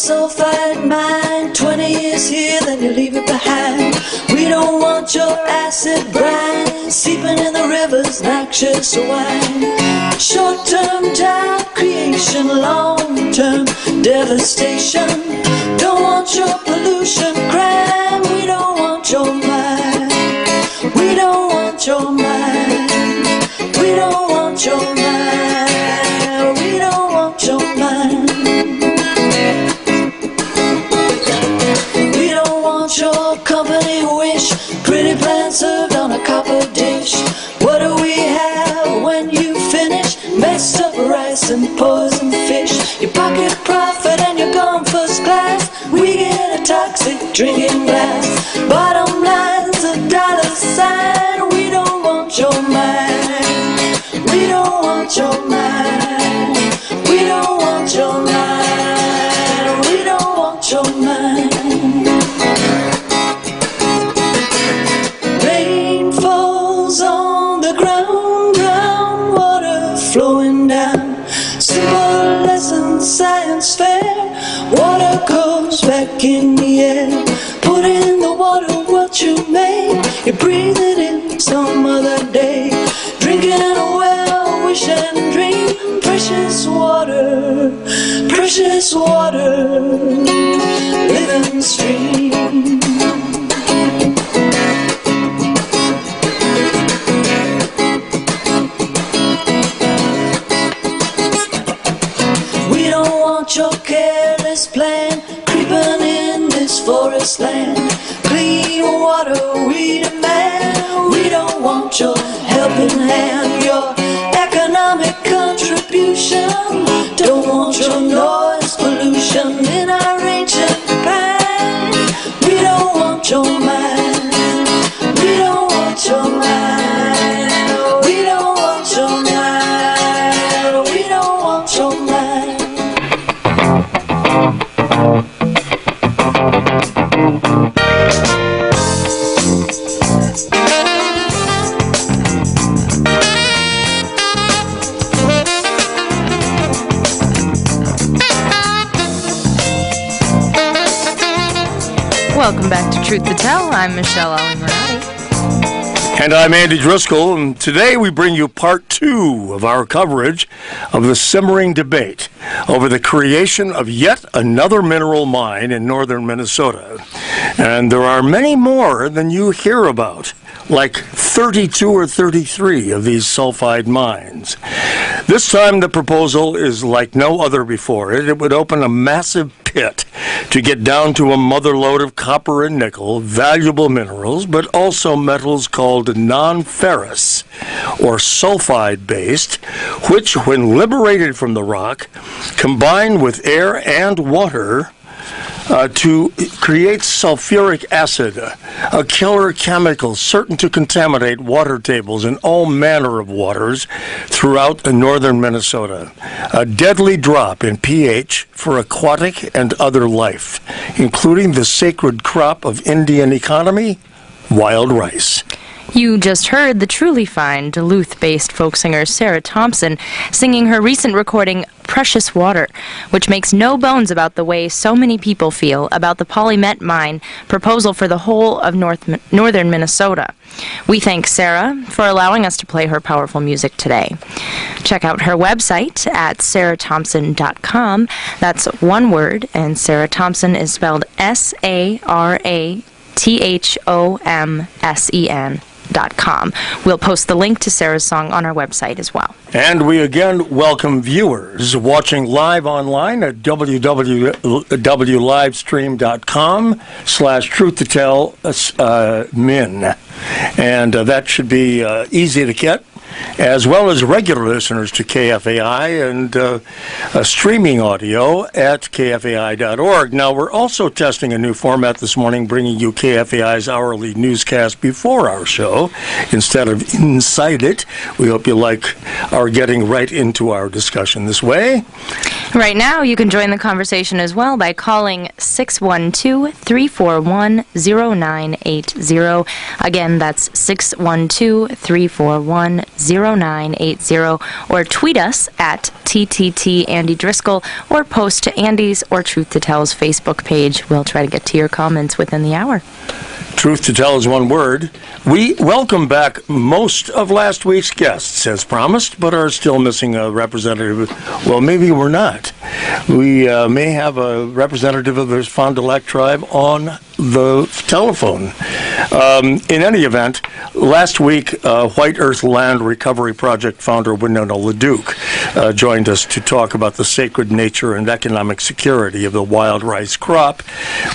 sulfide mine, 20 years here, then you leave it behind. We don't want your acid brine seeping in the rivers, noxious wine. Short-term job creation, long-term devastation. Don't want your pollution, crime. We don't want your mind. We don't want your mind. We don't want your mind. We don't want your mind. We don't want your company wish. Pretty plans served on a copper dish. What do we have when you finish? Messed up rice and poison fish. Your pocket profit and you're gone first class. We get a toxic drinking glass. Bottom line's a dollar sign. We don't want your mind. We don't want your mind. We don't want your mind. We don't want your mind. Rain falls on the ground, groundwater flowing down. Simple lesson, science fair. Water goes back in the air. Put in the water what you made. You breathe it in some other day. Drinking a well, wish and dream. Precious water, living stream. We don't want your careless plan creeping in this forest land. Clean water we demand. We don't want your helping hand, your economic contribution. Don't want your noise pollution in our ancient pine. We don't want your mind. We don't want your mind. We don't want your mind. We don't want your mind. Welcome back to Truth to Tell. I'm Michelle Erlinder. And I'm Andy Driscoll, and today we bring you part 2 of our coverage of the simmering debate over the creation of yet another mineral mine in northern Minnesota. And there are many more than you hear about, like 32 or 33 of these sulfide mines. This time the proposal is like no other before it. It would open a massive pit to get down to a mother lode of copper and nickel, valuable minerals, but also metals called non-ferrous or sulfide-based, which, when liberated from the rock, combine with air and water to create sulfuric acid, a killer chemical certain to contaminate water tables in all manner of waters throughout northern Minnesota. A deadly drop in pH for aquatic and other life, including the sacred crop of Indian economy, wild rice. You just heard the truly fine Duluth-based folk singer Sarah Thompson singing her recent recording Precious Water, which makes no bones about the way so many people feel about the Polymet mine proposal for the whole of northern Minnesota. We thank Sarah for allowing us to play her powerful music today. Check out her website at sarahThompson.com. That's one word, and Sarah Thompson is spelled SARATHOMSEN.com. We'll post the link to Sarah's song on our website as well. And we again welcome viewers watching live online at www.livestream.com/TruthToTell min. And that should be easy to get, as well as regular listeners to KFAI and streaming audio at kfai.org. Now, we're also testing a new format this morning, bringing you KFAI's hourly newscast before our show instead of inside it. We hope you like our getting right into our discussion this way. Right now, you can join the conversation as well by calling 612-341-0980. Again, that's 612-341-0980. 401-0980, or tweet us at TTT Andy Driscoll, or post to Andy's or Truth to Tell's Facebook page. We'll try to get to your comments within the hour. Truth to Tell is one word. We welcome back most of last week's guests, as promised, but are still missing a representative. Well, maybe we're not. We may have a representative of the Fond du Lac tribe on the telephone. In any event, last week, White Earth Land Recovery Project founder Winona LeDuc joined us to talk about the sacred nature and economic security of the wild rice crop,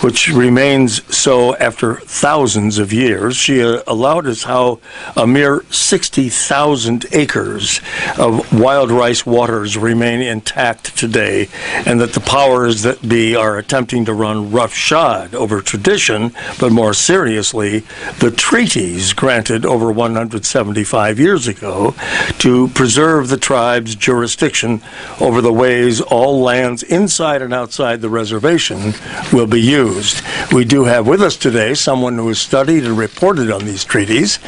which remains so after thousands of years. She allowed us how a mere 60,000 acres of wild rice waters remain intact today, and that the powers that be are attempting to run roughshod over tradition, but more seriously, the treaties granted over 175 years ago to preserve the tribe's jurisdiction over the ways all lands inside and outside the reservation will be used. We do have with us today someone who has studied and reported on these treaties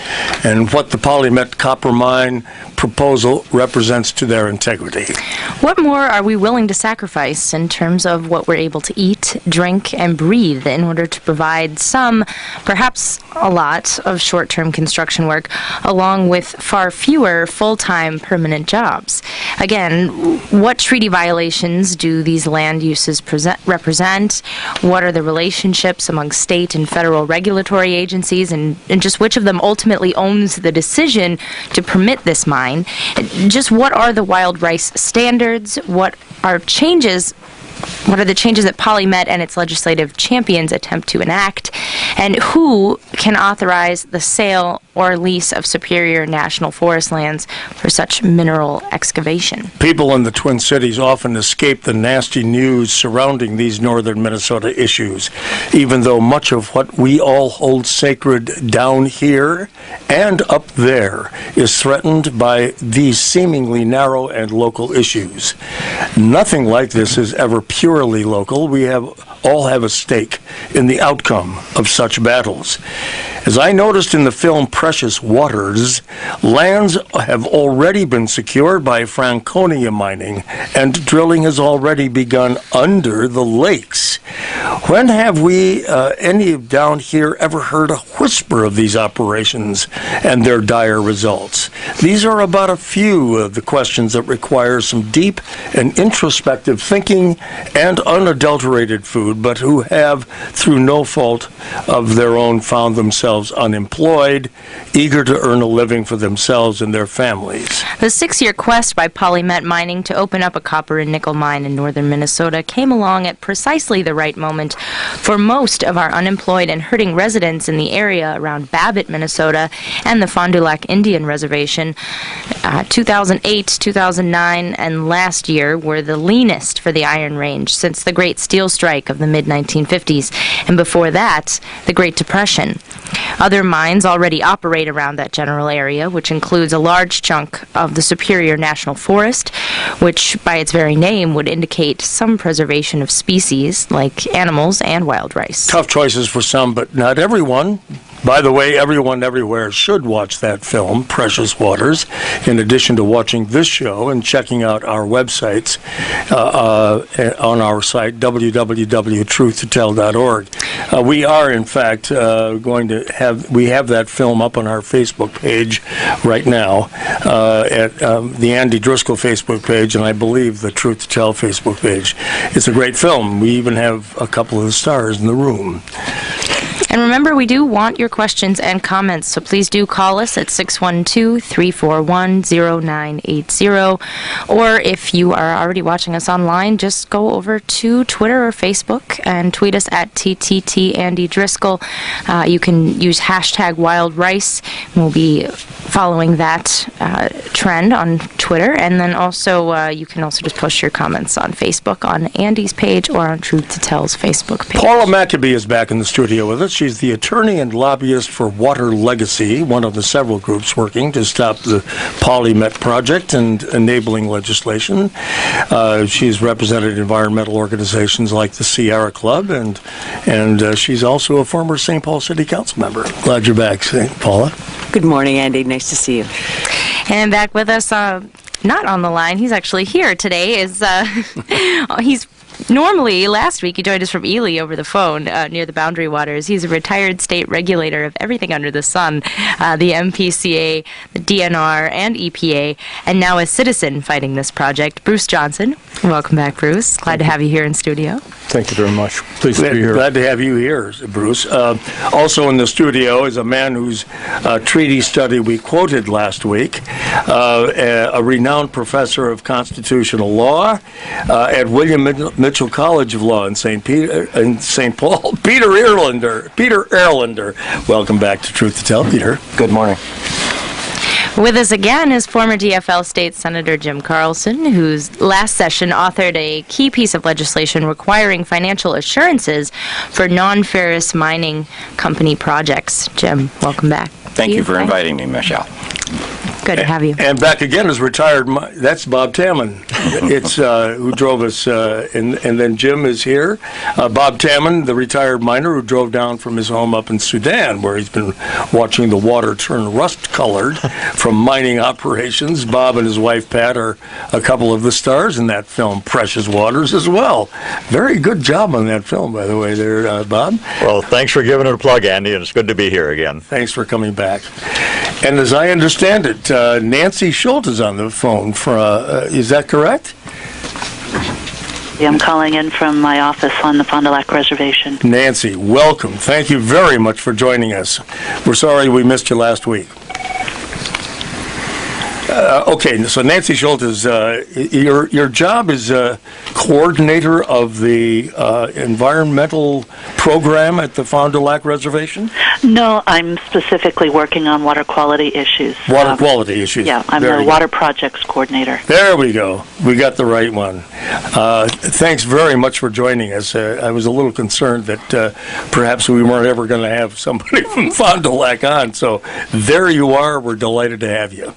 and what the Polymet copper mine proposal represents to their integrity. What more are we willing to sacrifice in terms of what we're able to eat, drink, and breathe in order to provide some, perhaps a lot, of short-term construction work, along with far fewer full-time permanent jobs? Again, what treaty violations do these land uses represent? What are the relationships among state and federal regulatory agencies, and just which of them ultimately owns the decision to permit this mine? Just what are the wild rice standards? What are the changes that Polymet and its legislative champions attempt to enact? And who can authorize the sale or lease of superior national forest lands for such mineral excavation? People in the Twin Cities often escape the nasty news surrounding these northern Minnesota issues, even though much of what we all hold sacred down here and up there is threatened by these seemingly narrow and local issues. Nothing like this is ever purely local. We all have a stake in the outcome of such battles. As I noticed in the film Precious Waters, lands have already been secured by Franconia mining, and drilling has already begun under the lakes. When have we, any down here, ever heard a whisper of these operations and their dire results? These are about a few of the questions that require some deep and introspective thinking and unadulterated food, but who have, through no fault of their own, found themselves unemployed, eager to earn a living for themselves and their families. The 6-year quest by Polymet Mining to open up a copper and nickel mine in northern Minnesota came along at precisely the right moment for most of our unemployed and hurting residents in the area around Babbitt, Minnesota, and the Fond du Lac Indian Reservation. 2008, 2009, and last year were the leanest for the Iron Range since the Great Steel Strike of the mid-1950s, and before that, the Great Depression. Other mines already operate around that general area, which includes a large chunk of the Superior National Forest, which by its very name would indicate some preservation of species like animals and wild rice. Tough choices for some, but not everyone. By the way, everyone everywhere should watch that film, Precious Waters, in addition to watching this show and checking out our websites on our site, www.TruthToTell.org. We are, in fact, going to have that film up on our Facebook page right now, at the Andy Driscoll Facebook page, and I believe the Truth to Tell Facebook page. It's a great film. We even have a couple of the stars in the room. And remember, we do want your questions and comments, so please do call us at 612-341-0980. Or if you are already watching us online, just go over to Twitter or Facebook and tweet us at TTT Andy Driscoll. You can use hashtag #WildRice. We'll be following that trend on Twitter. And then also, you can also just post your comments on Facebook on Andy's page or on Truth to Tell's Facebook page. Paula Maccabee is back in the studio with us. She's the attorney and lobbyist for Water Legacy, one of the several groups working to stop the Polymet project and enabling legislation. She's represented environmental organizations like the Sierra Club, and she's also a former St. Paul City Council member. Glad you're back, Paula. Good morning, Andy. Nice to see you. And back with us, not on the line, he's actually here today, is he's normally, last week, he joined us from Ely over the phone near the Boundary Waters. He's a retired state regulator of everything under the sun, the MPCA, the DNR, and EPA, and now a citizen fighting this project. Bruce Johnson. Welcome back, Bruce. Glad to have you here in studio. Thank you very much. Pleased to be here. Glad to have you here, Bruce. Also in the studio is a man whose treaty study we quoted last week, a renowned professor of constitutional law at William Mitchell College of Law in St. Paul, Peter Erlinder. Welcome back to Truth to Tell, Peter. Good morning. With us again is former DFL State Senator Jim Carlson, whose last session authored a key piece of legislation requiring financial assurances for non-ferrous mining company projects. Jim, welcome back. Thank you for inviting me, Michelle. Good to have you. And back again is retired. That's Bob Tammen. It's who drove us, and then Jim is here. Bob Tammen, the retired miner who drove down from his home up in Sudan, where he's been watching the water turn rust-colored from mining operations. Bob and his wife Pat are a couple of the stars in that film, Precious Waters, as well. Very good job on that film, by the way, there, Bob. Well, thanks for giving it a plug, Andy, and it's good to be here again. Thanks for coming back. And as I understand it, Nancy Schult is on the phone. Is that correct? Yeah, I'm calling in from my office on the Fond du Lac Reservation. Nancy, welcome. Thank you very much for joining us. We're sorry we missed you last week. Okay, so Nancy Schult is your job is coordinator of the environmental program at the Fond du Lac Reservation? No, I'm specifically working on water quality issues. Water quality issues. Yeah, I'm the water projects coordinator. There we go. We got the right one. Thanks very much for joining us. I was a little concerned that perhaps we weren't ever going to have somebody from Fond du Lac on, so there you are. We're delighted to have you.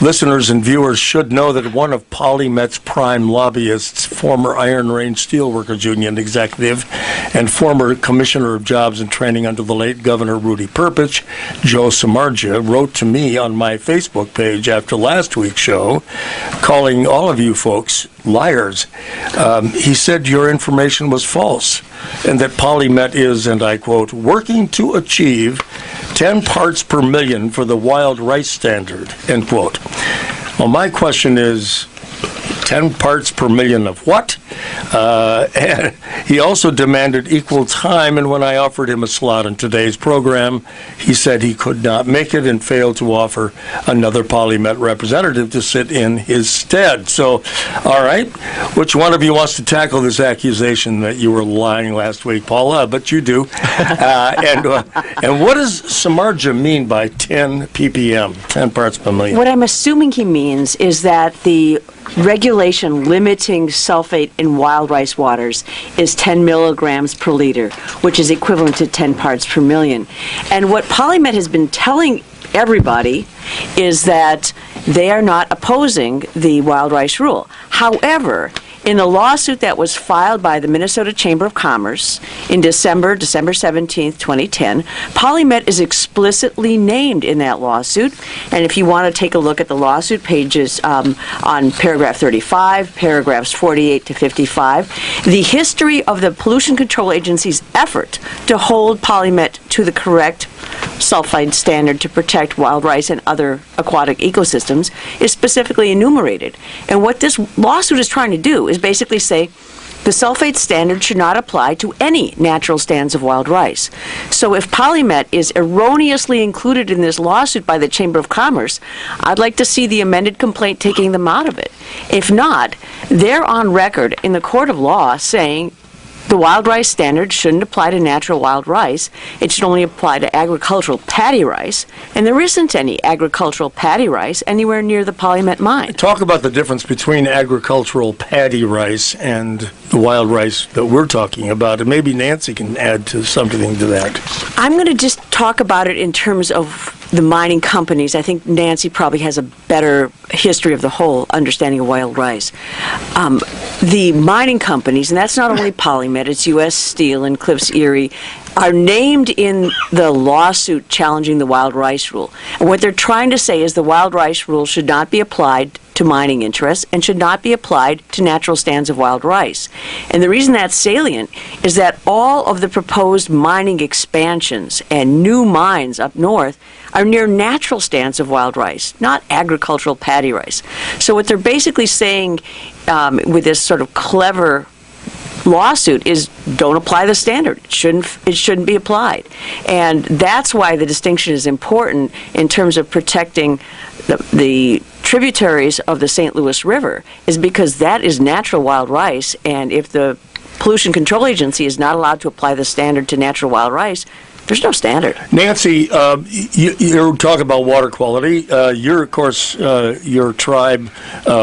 Listeners and viewers should know that one of Polymet's prime lobbyists, former Iron Range Steelworkers Union executive and former Commissioner of Jobs and Training under the late Governor Rudy Perpich, Joe Samardzija, wrote to me on my Facebook page after last week's show, calling all of you folks liars. He said your information was false and that Polymet is, and I quote, working to achieve 10 parts per million for the wild rice standard, end quote. Well, my question is, 10 parts per million of what? And he also demanded equal time, and when I offered him a slot in today's program, he said he could not make it and failed to offer another Polymet representative to sit in his stead. So, all right, which one of you wants to tackle this accusation that you were lying last week, Paula? But you do. And what does Samardzija mean by 10 ppm, 10 parts per million? What I'm assuming he means is that the regulation limiting sulfate in wild rice waters is 10 milligrams per liter, which is equivalent to 10 parts per million. And what Polymet has been telling everybody is that they are not opposing the wild rice rule. However, in the lawsuit that was filed by the Minnesota Chamber of Commerce in December 17th, 2010, Polymet is explicitly named in that lawsuit. And if you want to take a look at the lawsuit pages on paragraph 35, paragraphs 48 to 55, the history of the Pollution Control Agency's effort to hold Polymet to the correct sulfide standard to protect wild rice and other aquatic ecosystems is specifically enumerated. And what this lawsuit is trying to do is basically say the sulfate standard should not apply to any natural stands of wild rice. So if Polymet is erroneously included in this lawsuit by the Chamber of Commerce, I'd like to see the amended complaint taking them out of it. If not, they're on record in the court of law saying the wild rice standard shouldn't apply to natural wild rice. It should only apply to agricultural paddy rice. And there isn't any agricultural paddy rice anywhere near the Polymet mine. Talk about the difference between agricultural paddy rice and the wild rice that we're talking about. And maybe Nancy can add to something to that. I'm going to just talk about it in terms of the mining companies, I think Nancy probably has a better history of the whole understanding of wild rice. The mining companies, and that's not only Polymet, it's U.S. Steel and Cliffs Erie, are named in the lawsuit challenging the wild rice rule. And what they're trying to say is the wild rice rule should not be applied to mining interests and should not be applied to natural stands of wild rice. And the reason that's salient is that all of the proposed mining expansions and new mines up north are near natural stands of wild rice, not agricultural paddy rice. So what they're basically saying with this sort of clever lawsuit is don't apply the standard. It shouldn't be applied. And that's why the distinction is important in terms of protecting the tributaries of the St. Louis River, is because that is natural wild rice, and if the Pollution Control Agency is not allowed to apply the standard to natural wild rice, there's no standard. Nancy, you're talking about water quality. Of course, your tribe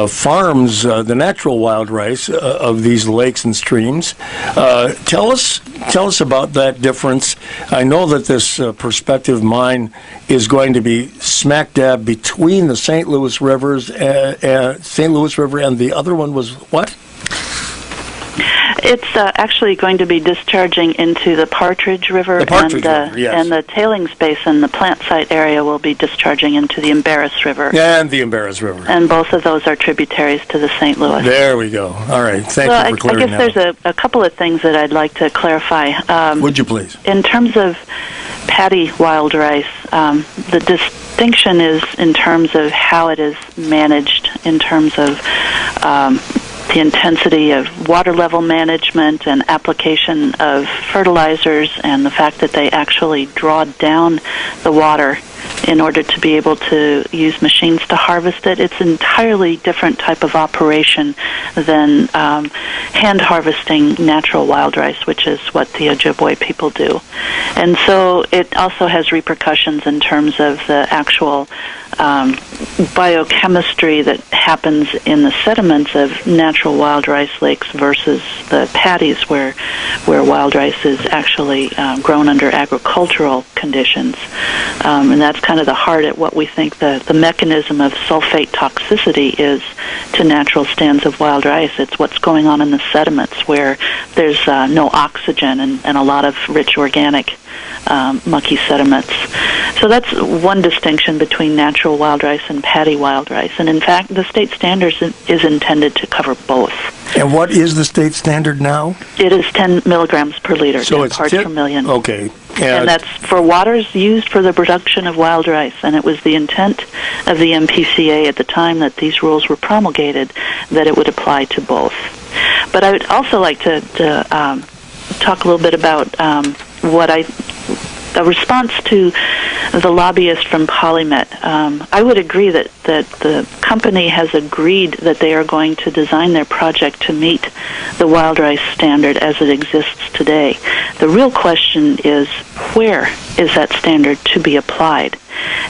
farms the natural wild rice of these lakes and streams. Tell us about that difference. I know that this prospective mine is going to be smack dab between the St. Louis Rivers, St. Louis River, and the other one was what? It's actually going to be discharging into the Partridge River, yes. And the tailings basin, the plant site area, will be discharging into the Embarrass River. And the Embarrass River. And both of those are tributaries to the St. Louis. There we go. All right. Thank you for clearing that. I guess there's a couple of things that I'd like to clarify. Would you please? In terms of paddy wild rice, the distinction is in terms of how it is managed, in terms of the intensity of water level management and application of fertilizers, and the fact that they actually draw down the water in order to be able to use machines to harvest it. It's an entirely different type of operation than hand harvesting natural wild rice, which is what the Ojibwe people do. And so it also has repercussions in terms of the actual biochemistry that happens in the sediments of natural wild rice lakes versus the paddies where wild rice is actually grown under agricultural conditions. And that's kind of the heart at what we think the mechanism of sulfate toxicity is to natural stands of wild rice. It's what's going on in the sediments where there's no oxygen and a lot of rich organic mucky sediments. So that's one distinction between natural wild rice and paddy wild rice. And in fact, the state standard is intended to cover both. And what is the state standard now? It is 10 milligrams per liter, so 10 it's parts per million. Okay. And that's for waters used for the production of wild rice. And it was the intent of the MPCA at the time that these rules were promulgated that it would apply to both. But I would also like to talk a little bit about a response to the lobbyist from Polymet. I would agree that the company has agreed that they are going to design their project to meet the wild rice standard as it exists today. The real question is, where is that standard to be applied?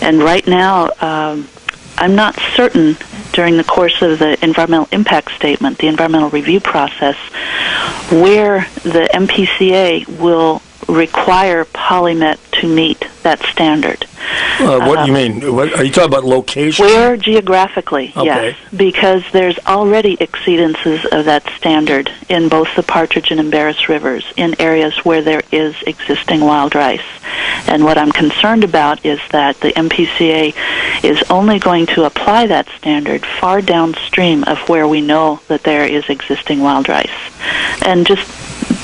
And right now, I'm not certain during the course of the environmental impact statement, the environmental review process, where the MPCA will require Polymet to meet that standard. What do you mean? Are you talking about location? Where geographically, okay. Yes, because there's already exceedances of that standard in both the Partridge and Embarrass rivers in areas where there is existing wild rice. And what I'm concerned about is that the MPCA is only going to apply that standard far downstream of where we know that there is existing wild rice. And just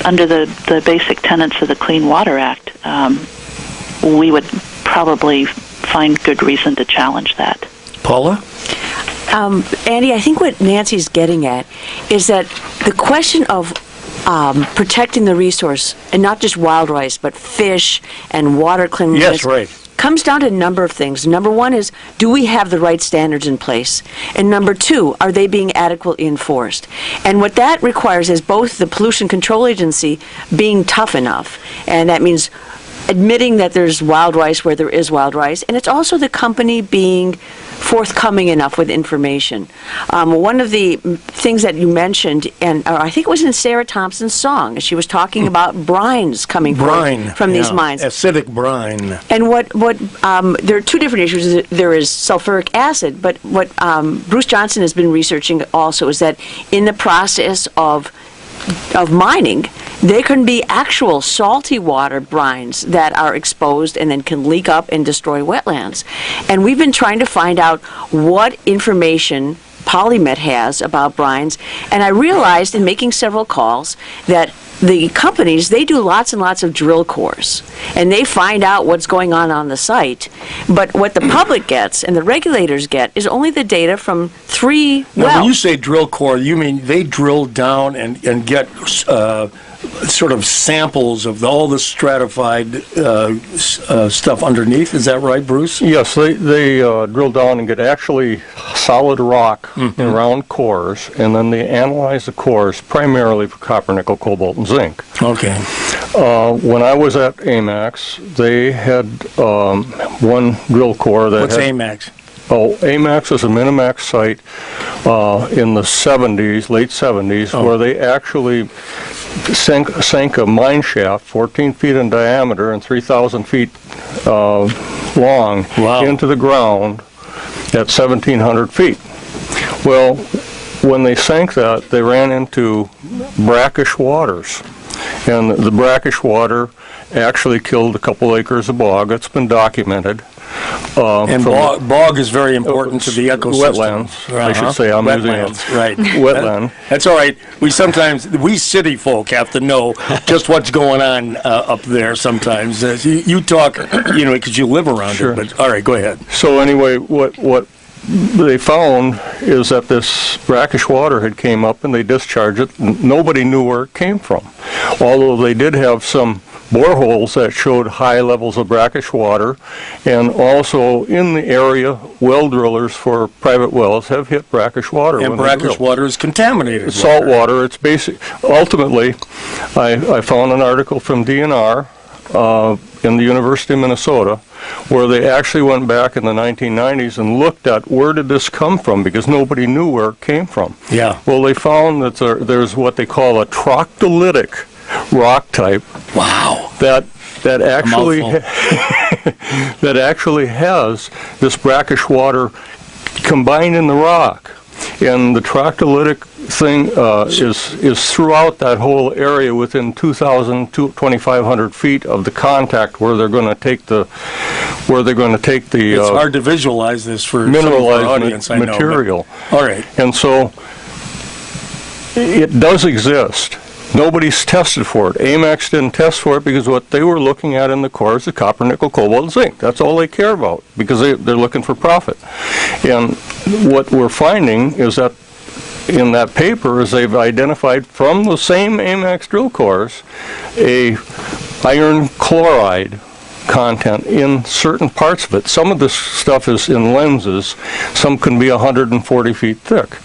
under the basic tenets of the Clean Water Act, we would probably find good reason to challenge that. Paula? Andy, I think what Nancy's getting at is that the question of protecting the resource, and not just wild rice, but fish and water cleanliness, yes, right, comes down to a number of things. Number one is, do we have the right standards in place? And number two, are they being adequately enforced? And what that requires is both the Pollution Control Agency being tough enough, and that means admitting that there's wild rice where there is wild rice, and it's also the company being forthcoming enough with information. One of the things that you mentioned, and I think it was in Sarah Thompson's song, she was talking about brines coming from these mines. Acidic brine. And there are two different issues. There is sulfuric acid, but what Bruce Johnson has been researching also is that in the process of mining, there can be actual salty water brines that are exposed and then can leak up and destroy wetlands. And we've been trying to find out what information Polymet has about brines, and I realized in making several calls that the companies, they do lots and lots of drill cores, and they find out what's going on the site. But what the public gets and the regulators get is only the data from 3 wells. Now, when you say drill core, you mean they drill down and get sort of samples of all the stratified stuff underneath. Is that right, Bruce? Yes, they drill down and get actually solid rock in round cores, and then they analyze the cores primarily for copper, nickel, cobalt, and zinc. Okay. When I was at AMAX, they had one drill core that What's AMAX? Oh, AMAX is a Minimax site in the 70s, late 70s, where they actually sank a mine shaft 14 feet in diameter and 3,000 feet long into the ground at 1,700 feet. Well, when they sank that, they ran into brackish waters. And the brackish water actually killed a couple acres of bog. It's been documented. And bog is very important to the ecosystem. Wetlands, I should say. I'm wetlands, using right. Wetland. That's all right. We city folk have to know just what's going on up there sometimes. You talk, because you live around it. But all right, go ahead. So anyway, what they found is that this brackish water had came up and they discharged it. Nobody knew where it came from, although they did have some boreholes that showed high levels of brackish water, and also in the area, well drillers for private wells have hit brackish water. And brackish water is contaminated. Salt water. It's basic. Ultimately, I found an article from DNR in the University of Minnesota where they actually went back in the 1990s and looked at where did this come from, because nobody knew where it came from. Yeah. Well, they found that there's what they call a troctolitic rock type. Wow. That actually that actually has this brackish water combined in the rock, and the troctolitic thing is throughout that whole area within 2,000 to 2,500 feet of the contact where they're going to take the It's hard to visualize this for mineralized audience, material. All right. And so it does exist. Nobody's tested for it. AMAX didn't test for it because what they were looking at in the core is the copper, nickel, cobalt, and zinc. That's all they care about because they're looking for profit. And what we're finding is that in that paper is they've identified from the same AMAX drill cores a iron chloride content in certain parts of it. Some of this stuff is in lenses. Some can be 140 feet thick.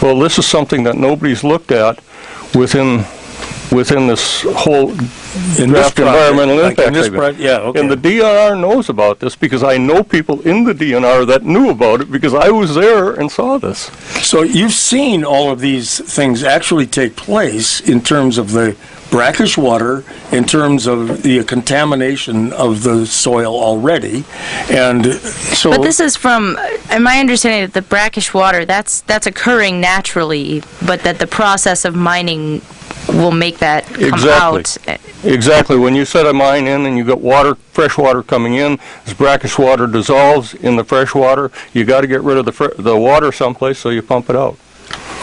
Well, this is something that nobody's looked at within this whole draft environmental impact statement. And the DNR knows about this because I know people in the DNR that knew about it because I was there and saw this. So you've seen all of these things actually take place in terms of the brackish water, in terms of the contamination of the soil already, and so. But this is from, my understanding that the brackish water that's occurring naturally, but that the process of mining will make that come out. Exactly. When you set a mine in and you got water, fresh water coming in, this brackish water dissolves in the fresh water. You got to get rid of the water someplace, so you pump it out.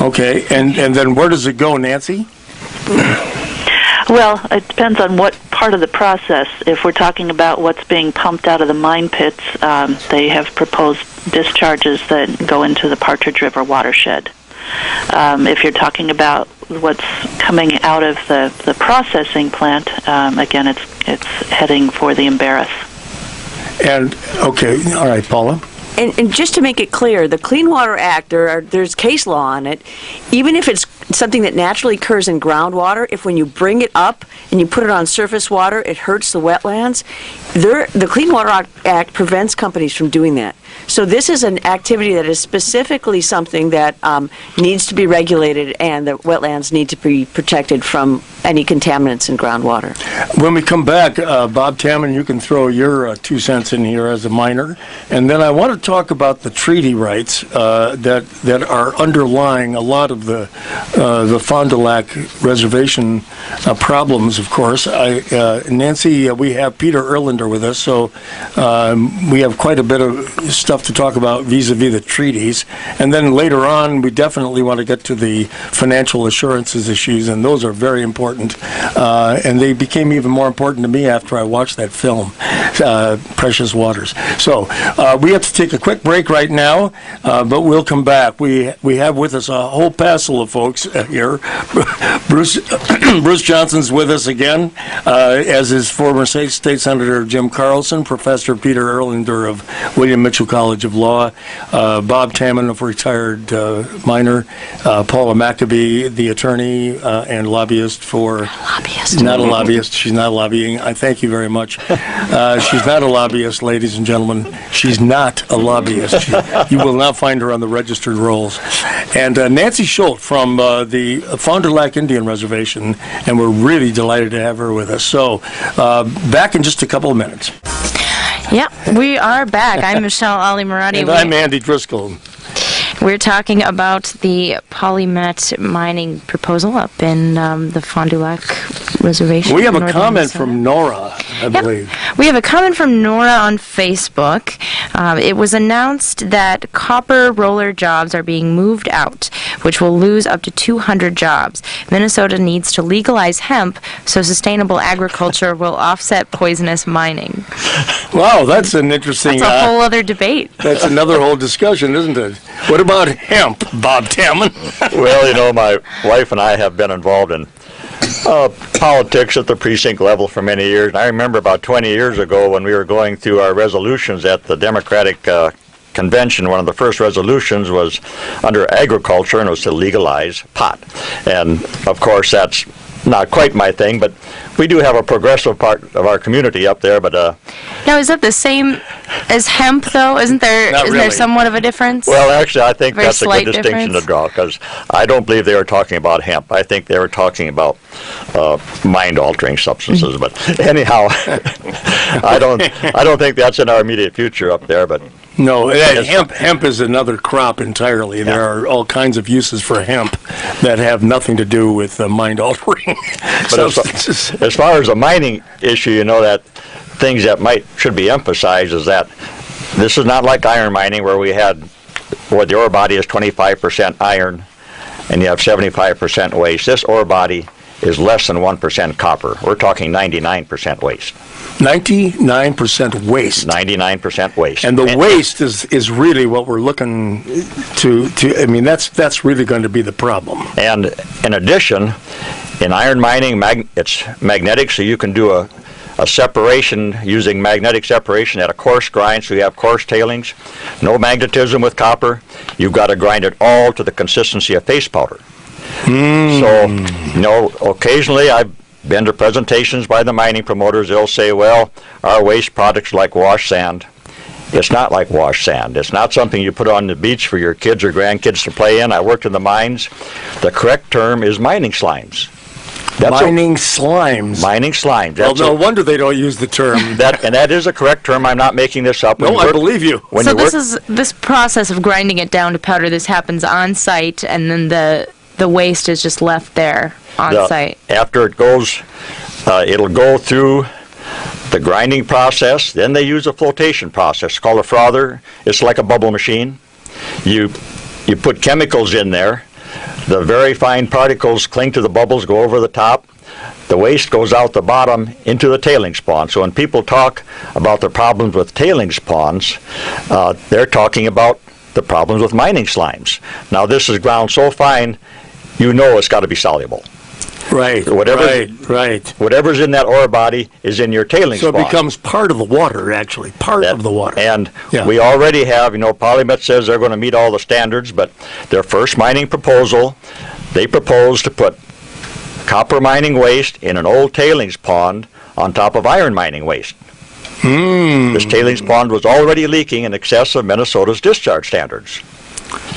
Okay, and then where does it go, Nancy? Well, it depends on what part of the process. If we're talking about what's being pumped out of the mine pits, they have proposed discharges that go into the Partridge River watershed. If you're talking about what's coming out of the processing plant, again, it's heading for the Embarrass. And, okay, all right, Paula. And just to make it clear, the Clean Water Act, there's case law on it. Even if it's something that naturally occurs in groundwater. If when you bring it up and you put it on surface water, it hurts the wetlands. The Clean Water Act prevents companies from doing that. So this is an activity that is specifically something that needs to be regulated, and the wetlands need to be protected from any contaminants in groundwater. When we come back, Bob Tammen, you can throw your 2 cents in here as a miner, and then I want to talk about the treaty rights that are underlying a lot of the Fond du Lac Reservation problems. Of course, Nancy, we have Peter Erlinder with us, so we have quite a bit of stuff to talk about vis-a-vis the treaties, and then later on, we definitely want to get to the financial assurances issues, and those are very important. And they became even more important to me after I watched that film, Precious Waters. So we have to take a quick break right now, but we'll come back. We have with us a whole passel of folks here. Bruce Johnson's with us again, as is former State Senator Jim Carlson, Professor Peter Erlinder of William Mitchell College of Law, Bob Tammen, a retired miner, Paula Maccabee, the attorney and lobbyist for... Not a lobbyist. She's not lobbying. I thank you very much. She's not a lobbyist, ladies and gentlemen. She's not a lobbyist. You will not find her on the registered rolls. And Nancy Schult from the Fond du Lac Indian Reservation, and we're really delighted to have her with us. So, back in just a couple of minutes. Yeah, we are back. I'm Michelle Ali-Marati. And I'm Andy Driscoll. We're talking about the Polymet mining proposal up in the Fond du Lac Reservation. We have a comment from Nora, I believe. We have a comment from Nora on Facebook. It was announced that copper roller jobs are being moved out, which will lose up to 200 jobs. Minnesota needs to legalize hemp so sustainable agriculture will offset poisonous mining. Wow, that's an interesting... That's a whole other debate. That's another whole discussion, isn't it? What about hemp, Bob Tammen? Well, you know, my wife and I have been involved in politics at the precinct level for many years. And I remember about 20 years ago when we were going through our resolutions at the Democratic Convention, one of the first resolutions was under agriculture, and it was to legalize pot. And, of course, that's not quite my thing, but we do have a progressive part of our community up there. But now, is that the same as hemp, though? Isn't there there somewhat of a difference? Well, actually, I think that's a good distinction difference to draw, because I don't believe they were talking about hemp. I think they were talking about mind-altering substances. But anyhow, I don't think that's in our immediate future up there. But no, hemp is another crop entirely. Yeah. There are all kinds of uses for hemp that have nothing to do with mind-altering substances. As far as the mining issue, you know, that things that should be emphasized is that this is not like iron mining where the ore body is 25% iron and you have 75% waste. This ore body is less than 1% copper. We're talking 99% waste. 99% waste. 99% waste. And the waste is really what we're looking to I mean, that's really going to be the problem. And in addition, in iron mining, it's magnetic, so you can do a separation using magnetic separation at a coarse grind, so you have coarse tailings. No magnetism with copper. You've got to grind it all to the consistency of face powder. So, you know, occasionally I've been to presentations by the mining promoters. They'll say, well, our waste products like wash sand. It's not like wash sand. It's not something you put on the beach for your kids or grandkids to play in. I worked in the mines. The correct term is mining slimes. Mining slimes. Mining slimes. Well, no wonder they don't use the term. And that is a correct term. I'm not making this up. No, I believe you. So this process of grinding it down to powder, this happens on site, and then the waste is just left there on site. After it goes, it'll go through the grinding process. Then they use a flotation process. It's called a frother. It's like a bubble machine. You put chemicals in there. The very fine particles cling to the bubbles, go over the top. The waste goes out the bottom into the tailings pond. So when people talk about the problems with tailings ponds, they're talking about the problems with mining slimes. Now this is ground so fine, you know it's got to be soluble. Right, right. Whatever's in that ore body is in your tailings pond. So it becomes part of the water, actually, part of the water. And we already have, you know, Polymet says they're going to meet all the standards, but their first mining proposal, they proposed to put copper mining waste in an old tailings pond on top of iron mining waste. This tailings pond was already leaking in excess of Minnesota's discharge standards.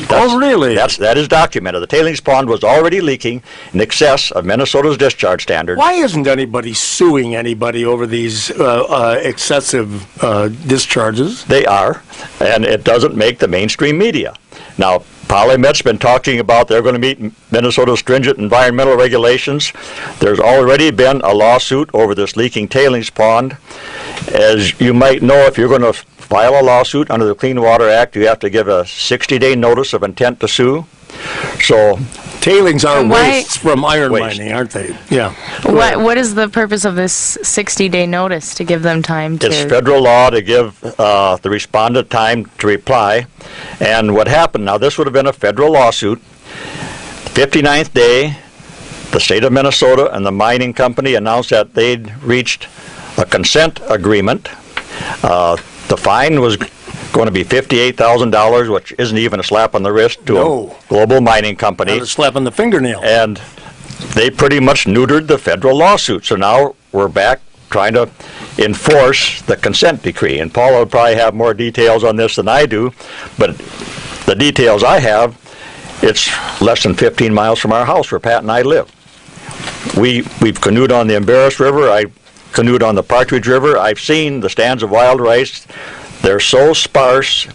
Oh, really? That is documented. The tailings pond was already leaking in excess of Minnesota's discharge standards. Why isn't anybody suing anybody over these excessive discharges? They are, and it doesn't make the mainstream media. Now, Polymet's been talking about they're going to meet Minnesota's stringent environmental regulations. There's already been a lawsuit over this leaking tailings pond. As you might know, if you're going to file a lawsuit under the Clean Water Act, you have to give a 60-day notice of intent to sue. So tailings are wastes from iron mining, aren't they? Yeah. What is the purpose of this 60-day notice to give them time to... It's federal law to give the respondent time to reply. And what happened, now this would have been a federal lawsuit. 59th day, the state of Minnesota and the mining company announced that they'd reached a consent agreement. The fine was going to be $58,000, which isn't even a slap on the wrist to a global mining company. Not a slap on the fingernail. And they pretty much neutered the federal lawsuit. So now we're back trying to enforce the consent decree. And Paula would probably have more details on this than I do, but the details I have, it's less than 15 miles from our house where Pat and I live. We've canoed on the Embarrass River. I canoed on the Partridge River. I've seen the stands of wild rice. They're so sparse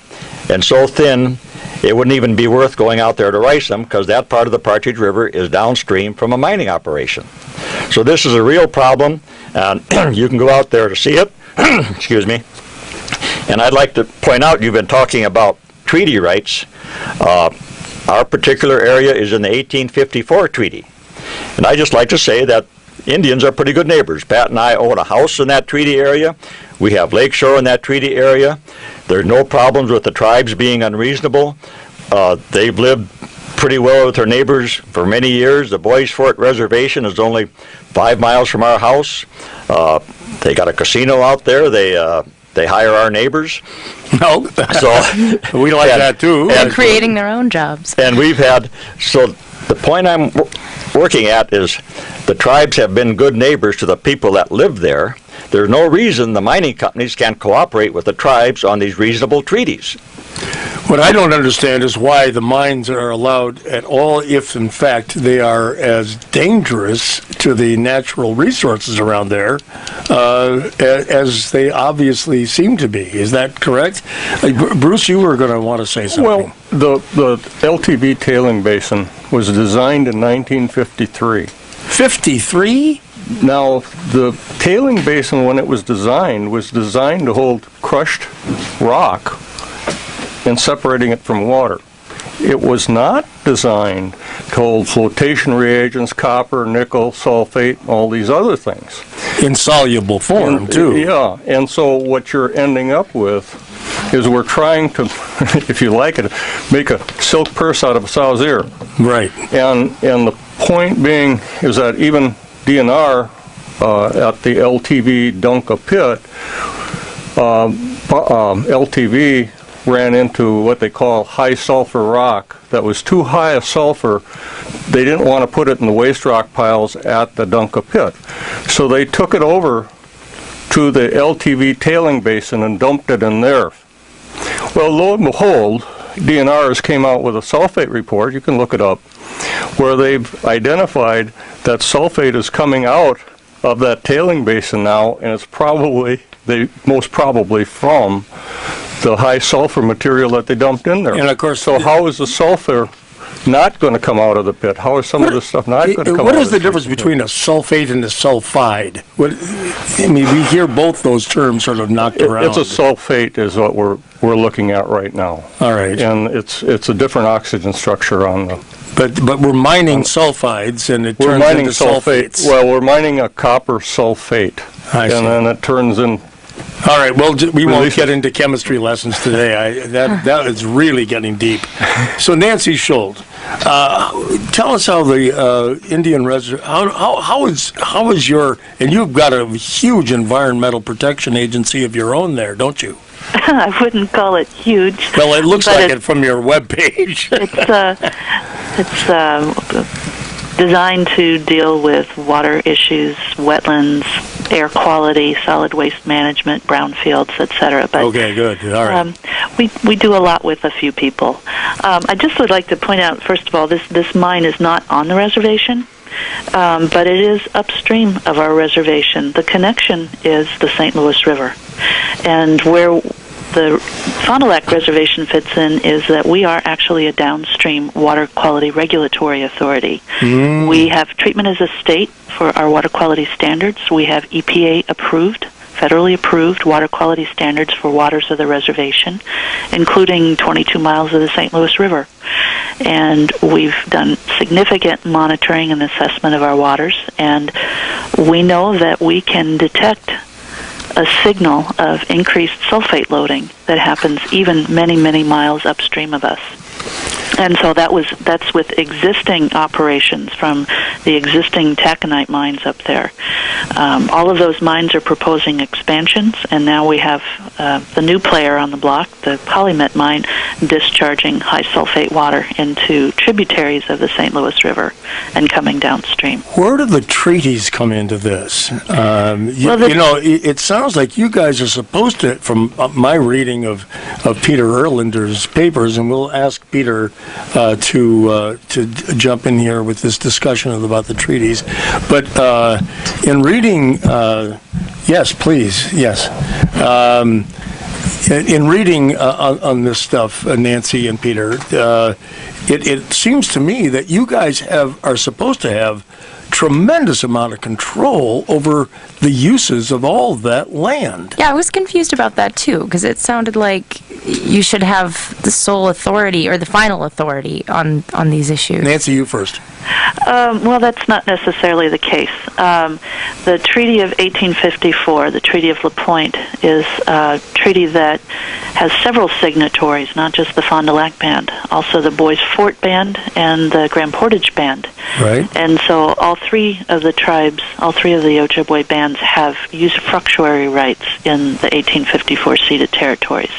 and so thin, it wouldn't even be worth going out there to rice them because that part of the Partridge River is downstream from a mining operation. So this is a real problem, and you can go out there to see it. Excuse me. And I'd like to point out, you've been talking about treaty rights. Our particular area is in the 1854 treaty. And I just like to say that Indians are pretty good neighbors. Pat and I own a house in that treaty area. We have lakeshore in that treaty area. There's no problems with the tribes being unreasonable. They've lived pretty well with their neighbors for many years. The Boys Fort Reservation is only 5 miles from our house. They got a casino out there. They hire our neighbors. No. So we like that too. They're creating their own jobs. And we've had, so the point I'm working at is the tribes have been good neighbors to the people that live there. There's no reason the mining companies can't cooperate with the tribes on these reasonable treaties. What I don't understand is why the mines are allowed at all if, in fact, they are as dangerous to the natural resources around there as they obviously seem to be. Is that correct? Bruce, you were going to want to say something. Well, the LTV tailing basin was designed in 1953. 53? Now, the tailing basin, when it was designed to hold crushed rock and separating it from water. It was not designed to hold flotation reagents, copper, nickel, sulfate, all these other things. In soluble form, too. Yeah, and so what you're ending up with is we're trying to, if you like it, make a silk purse out of a sow's ear. Right. And the point being is that even DNR at the LTV Dunka pit, LTV ran into what they call high sulfur rock that was too high a sulfur. They didn't want to put it in the waste rock piles at the Dunka pit. So they took it over to the LTV tailing basin and dumped it in there. Well, lo and behold, DNR has came out with a sulfate report, you can look it up, where they've identified that sulfate is coming out of that tailing basin now, and it's most probably from the high sulfur material that they dumped in there. And of course, so how is the sulfur not going to come out of the pit? How is some of this stuff not going to come out? What is the difference between a sulfate and a sulfide? I mean, we hear both those terms sort of knocked around. It's a sulfate is what we're looking at right now. All right. And it's a different oxygen structure on the... But we're mining sulfides, and it turns into sulfates. Well, we're mining a copper sulfate, and then it turns in... All right, well, we won't get into chemistry lessons today. That is really getting deep. So, Nancy Schult, tell us how the Indian Reservation, how is your, and you've got a huge environmental protection agency of your own there, don't you? I wouldn't call it huge. Well, it looks like it from your webpage. It's designed to deal with water issues, wetlands, air quality, solid waste management, brownfields, etc. But okay, good. All right. we do a lot with a few people. I just would like to point out, first of all, this mine is not on the reservation, but it is upstream of our reservation. The connection is the St. Louis River, and where the Fond du Lac Reservation fits in is that we are actually a downstream water quality regulatory authority. We have treatment as a state for our water quality standards. We have EPA approved, federally approved water quality standards for waters of the reservation, including 22 miles of the St. Louis River. And we've done significant monitoring and assessment of our waters, and we know that we can detect a signal of increased sulfate loading that happens even many, many miles upstream of us. And so that's with existing operations from the existing taconite mines up there. All of those mines are proposing expansions, and now we have the new player on the block, the Polymet mine, discharging high sulfate water into tributaries of the St. Louis River and coming downstream. Where do the treaties come into this? It sounds like you guys are supposed to, from my reading of Peter Erlinder's papers, and we'll ask Peter to jump in here with this discussion about the treaties. But in reading, yes, please, yes. In reading on this stuff, Nancy and Peter, it seems to me that you guys are supposed to have tremendous amount of control over the uses of all that land. Yeah, I was confused about that too, because it sounded like you should have the sole authority or the final authority on these issues. Nancy, you first. Well, that's not necessarily the case. The Treaty of 1854, the Treaty of La Pointe, is a treaty that has several signatories, not just the Fond du Lac Band, also the Bois Forte Band and the Grand Portage Band. Right. And so all three of the tribes, all three of the Ojibwe bands have usufructuary rights in the 1854 ceded territories.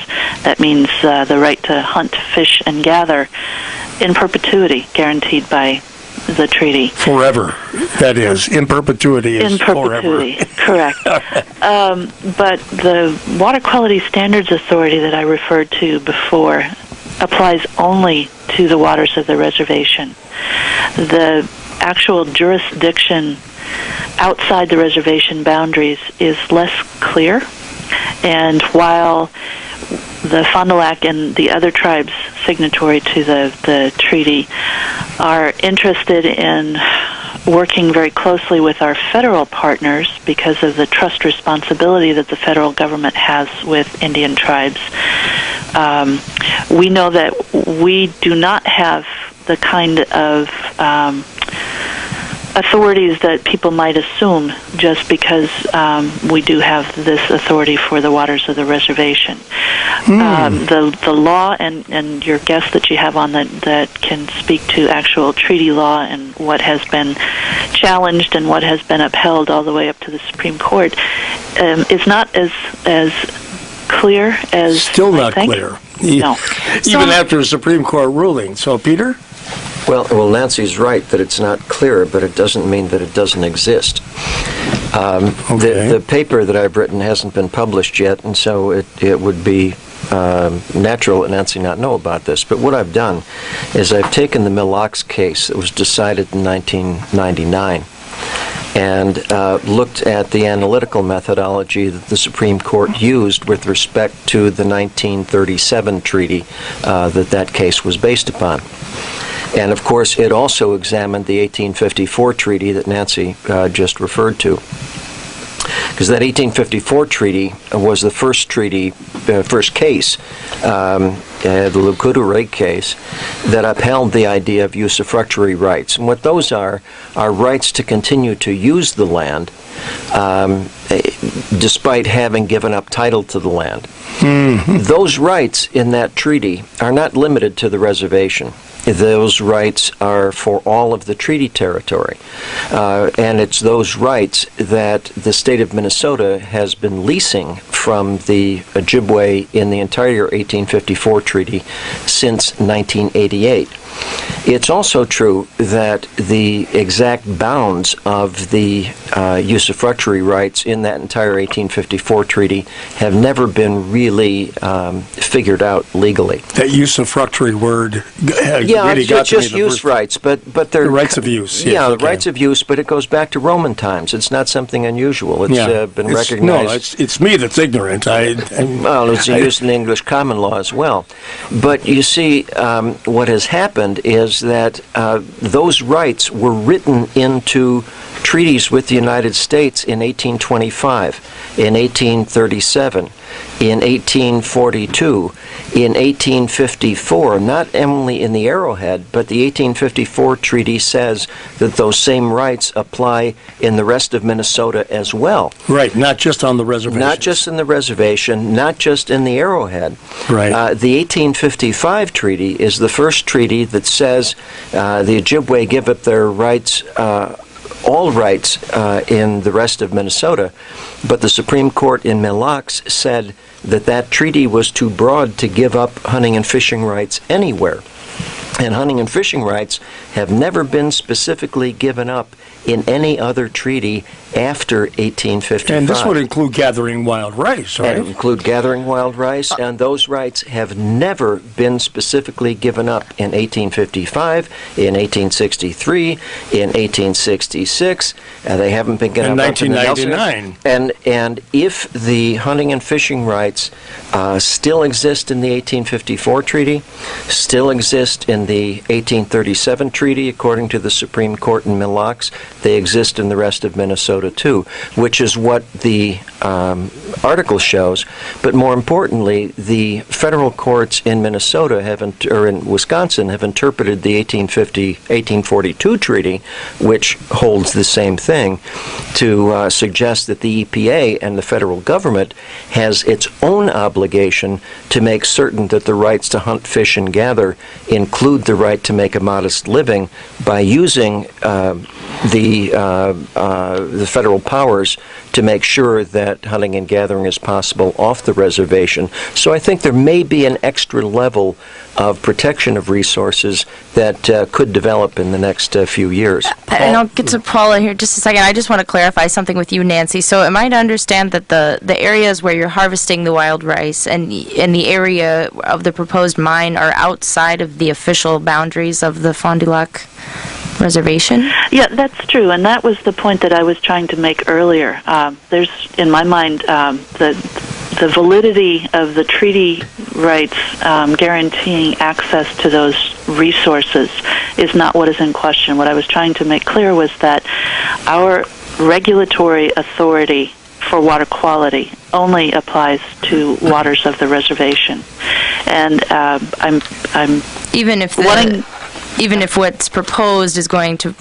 That means the right to hunt, fish, and gather in perpetuity, guaranteed by the treaty. Forever, that is. In perpetuity is in perpetuity, forever. Correct. But the Water Quality Standards Authority that I referred to before applies only to the waters of the reservation. The actual jurisdiction outside the reservation boundaries is less clear, and while the Fond du Lac and the other tribes signatory to the treaty are interested in working very closely with our federal partners because of the trust responsibility that the federal government has with Indian tribes. We know that we do not have the kind of authorities that people might assume just because we do have this authority for the waters of the reservation. The law and your guest that you have on that can speak to actual treaty law and what has been challenged and what has been upheld all the way up to the Supreme Court is not as clear as still not I think. Clear. No. Even after a Supreme Court ruling. So, Peter? Well, Nancy's right that it's not clear, but it doesn't mean that it doesn't exist. The paper that I've written hasn't been published yet, and so it would be natural that Nancy not know about this. But what I've done is I've taken the Mille Lacs case that was decided in 1999 and looked at the analytical methodology that the Supreme Court used with respect to the 1937 treaty that case was based upon. And, of course, it also examined the 1854 treaty that Nancy just referred to. Because that 1854 treaty was the first case, the Lukutu case, that upheld the idea of usufructuary rights. And what those are rights to continue to use the land despite having given up title to the land. Mm-hmm. Those rights in that treaty are not limited to the reservation. Those rights are for all of the treaty territory. And it's those rights that the state of Minnesota has been leasing from the Ojibwe in the entire 1854 treaty since 1988. It's also true that the exact bounds of the usufructuary rights in that entire 1854 treaty have never been really figured out legally. That usufructuary word really got just to me use rights, but they're... The rights of use. Yeah, yes, the rights of use, but it goes back to Roman times. It's not something unusual. It's been recognized... No, it's me that's ignorant. Well, it's used in English common law as well. But you see, what has happened is that those rights were written into treaties with the United States in 1825, in 1837, in 1842, in 1854. Not only in the Arrowhead, but the 1854 treaty says that those same rights apply in the rest of Minnesota as well. Right, not just on the reservation. Not just in the reservation, not just in the Arrowhead. Right. The 1855 treaty is the first treaty that says the Ojibwe give up their rights, all rights in the rest of Minnesota, but the Supreme Court in Mille Lacs said that that treaty was too broad to give up hunting and fishing rights anywhere. And hunting and fishing rights have never been specifically given up in any other treaty after 1855. And this would include gathering wild rice, right? And include gathering wild rice, and those rights have never been specifically given up in 1855, in 1863, in 1866, and they haven't been given up in 1999. And if the hunting and fishing rights still exist in the 1854 treaty, still exist in the 1837 treaty, according to the Supreme Court in Mille Lacs, they exist in the rest of Minnesota too, which is what the article shows. But more importantly, the federal courts in Minnesota or in Wisconsin have interpreted the 1842 treaty, which holds the same thing, to suggest that the EPA and the federal government has its own obligation to make certain that the rights to hunt, fish, and gather include the right to make a modest living by using the federal powers to make sure that hunting and gathering is possible off the reservation. So I think there may be an extra level of protection of resources that could develop in the next few years. And I'll get to Paula here just a second. I just want to clarify something with you, Nancy. So am I to understand that the areas where you're harvesting the wild rice and the area of the proposed mine are outside of the official boundaries of the Fond du Lac Reservation? Yeah, that's true, and that was the point that I was trying to make earlier. There's, in my mind, the validity of the treaty rights guaranteeing access to those resources is not what is in question. What I was trying to make clear was that our regulatory authority for water quality only applies to waters of the reservation, and I'm even if what's proposed is going to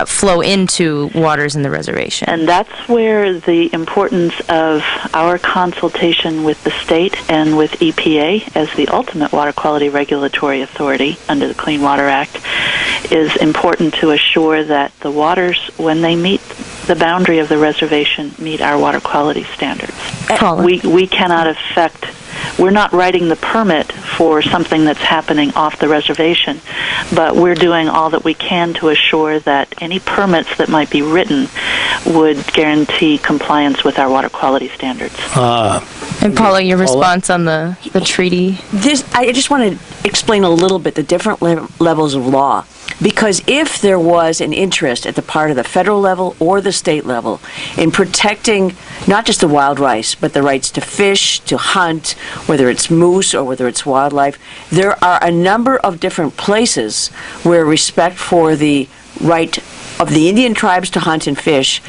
flow into waters in the reservation. And that's where the importance of our consultation with the state and with EPA as the ultimate water quality regulatory authority under the Clean Water Act is important to assure that the waters, when they meet the boundary of the reservation, meet our water quality standards. Paula. We cannot affect... We're not writing the permit for something that's happening off the reservation, but we're doing all that we can to assure that any permits that might be written would guarantee compliance with our water quality standards. And Paula, your response on the treaty? I just want to explain a little bit the different levels of law. Because if there was an interest at the part of the federal level or the state level in protecting not just the wild rice, but the rights to fish, to hunt, whether it's moose or whether it's wildlife, there are a number of different places where respect for the right of the Indian tribes to hunt and fish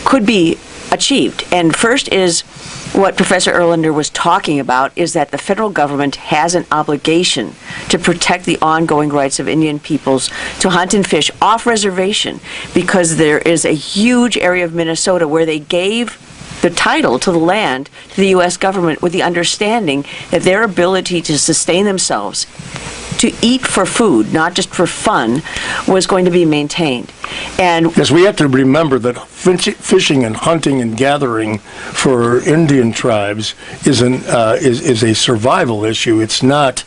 could be achieved. And first is what Professor Erlinder was talking about, is that the federal government has an obligation to protect the ongoing rights of Indian peoples to hunt and fish off reservation, because there is a huge area of Minnesota where they gave the title to the land to the U.S. government with the understanding that their ability to sustain themselves to eat for food, not just for fun, was going to be maintained. And yes, we have to remember that fishing and hunting and gathering for Indian tribes is a survival issue. It's not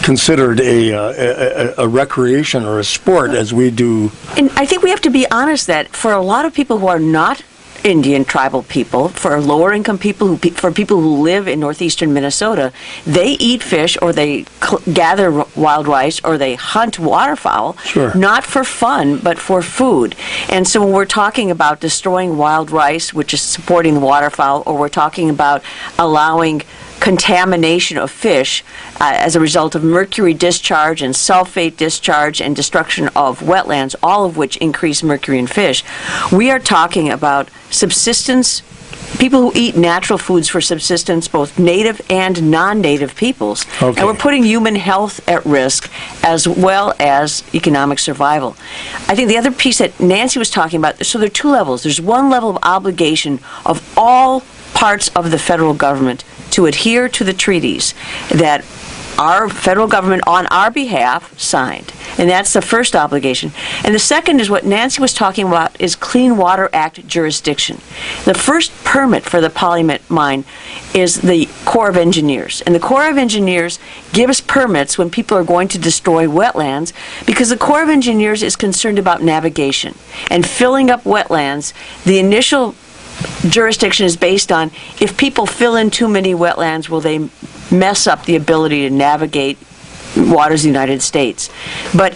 considered a recreation or a sport as we do. And I think we have to be honest that for a lot of people who are not Indian tribal people, for lower income people, for people who live in northeastern Minnesota, they eat fish or they gather wild rice or they hunt waterfowl, sure, not for fun but for food. And so when we're talking about destroying wild rice, which is supporting the waterfowl, or we're talking about allowing contamination of fish as a result of mercury discharge and sulfate discharge and destruction of wetlands, all of which increase mercury in fish, we are talking about subsistence, people who eat natural foods for subsistence, both native and non-native peoples. Okay. And we're putting human health at risk as well as economic survival. I think the other piece that Nancy was talking about, so there are two levels. There's one level of obligation of all parts of the federal government to adhere to the treaties that our federal government on our behalf signed. And that's the first obligation. And the second is what Nancy was talking about, is Clean Water Act jurisdiction. The first permit for the Polymet mine is the Corps of Engineers. And the Corps of Engineers gives permits when people are going to destroy wetlands, because the Corps of Engineers is concerned about navigation and filling up wetlands. The initial jurisdiction is based on, if people fill in too many wetlands, will they mess up the ability to navigate waters of the United States. But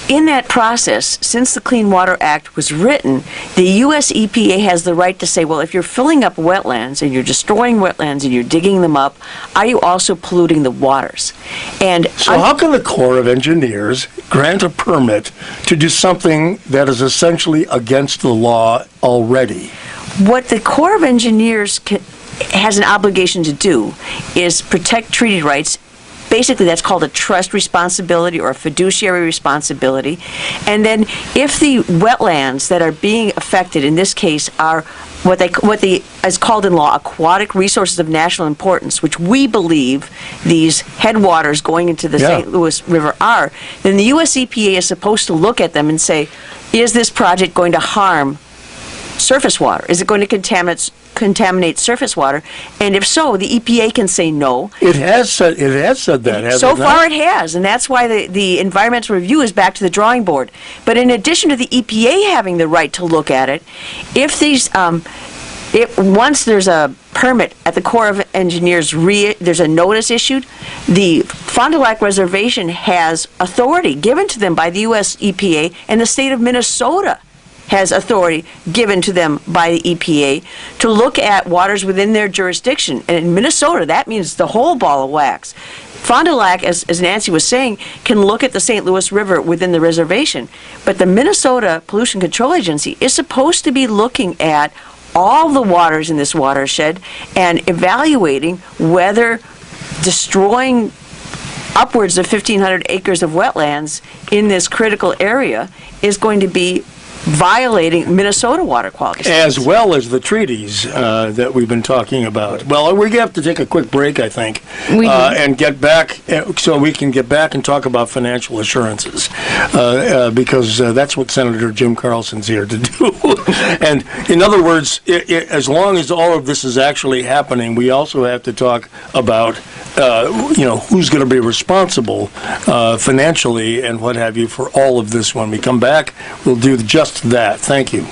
in that process, since the Clean Water Act was written, the U.S. EPA has the right to say, well, if you're filling up wetlands and you're destroying wetlands and you're digging them up, are you also polluting the waters? And so how can the Corps of Engineers grant a permit to do something that is essentially against the law already? What the Corps of Engineers has an obligation to do is protect treaty rights. Basically, that's called a trust responsibility or a fiduciary responsibility. And then if the wetlands that are being affected, in this case, are what is called in law aquatic resources of national importance, which we believe these headwaters going into the St. Louis River are, then the U.S. EPA is supposed to look at them and say, is this project going to harm surface water? Is it going to contaminate surface water? And if so, the EPA can say no. It has said that, hasn't so it? Far it has, and that's why the environmental review is back to the drawing board. But in addition to the EPA having the right to look at it, if these once there's a permit at the Corps of Engineers, there's a notice issued, the Fond du Lac Reservation has authority given to them by the U.S. EPA, and the state of Minnesota has authority given to them by the EPA to look at waters within their jurisdiction. And in Minnesota, that means the whole ball of wax. Fond du Lac, as Nancy was saying, can look at the St. Louis River within the reservation. But the Minnesota Pollution Control Agency is supposed to be looking at all the waters in this watershed and evaluating whether destroying upwards of 1,500 acres of wetlands in this critical area is going to be violating Minnesota water quality standards. As well as the treaties that we've been talking about. Well, we have to take a quick break, I think, and get back so we can get back and talk about financial assurances, because that's what Senator Jim Carlson's here to do. And in other words, as long as all of this is actually happening, we also have to talk about who's going to be responsible financially and what have you for all of this. When we come back, we'll do just that. Thank you.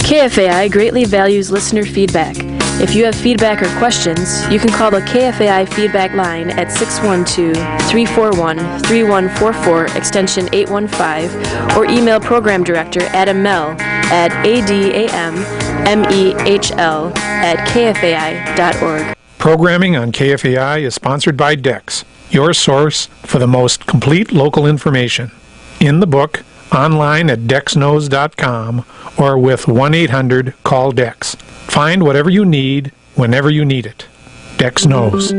KFAI greatly values listener feedback. If you have feedback or questions, you can call the KFAI feedback line at 612-341-3144, extension 815, or email Program Director Adam Mell at adammehl@kfai.org. Programming on KFAI is sponsored by DEX, your source for the most complete local information. In the book, online at dexknows.com, or with 1-800-CALL-DEX. Find whatever you need, whenever you need it. Dex knows.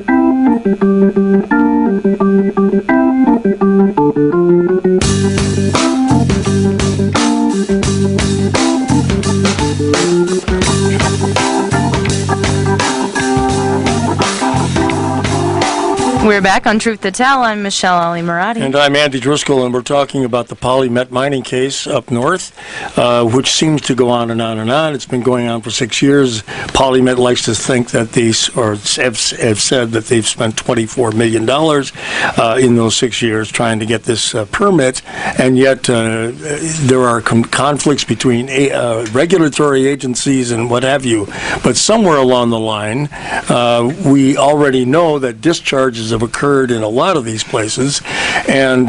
We're back on Truth to Tell. I'm Michelle Ali-Murati. And I'm Andy Driscoll, and we're talking about the Polymet mining case up north, which seems to go on and on and on. It's been going on for 6 years. Polymet likes to think that have said that they've spent $24 million in those 6 years trying to get this permit, and yet there are conflicts between regulatory agencies and what have you. But somewhere along the line, we already know that discharges have occurred in a lot of these places, and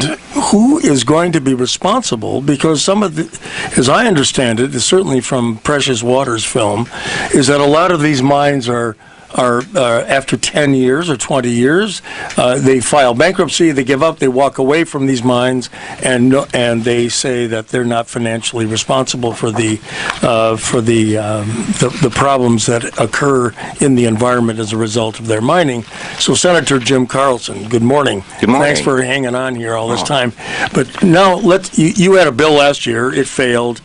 who is going to be responsible? Because some of the, as I understand it, certainly from Precious Waters film, is that a lot of these mines are after 10 years or 20 years, they file bankruptcy, they give up, they walk away from these mines, and they say that they're not financially responsible for the problems that occur in the environment as a result of their mining. So, Senator Jim Carlson, good morning. Good morning. Thanks for hanging on here all this time. But now, you had a bill last year, it failed.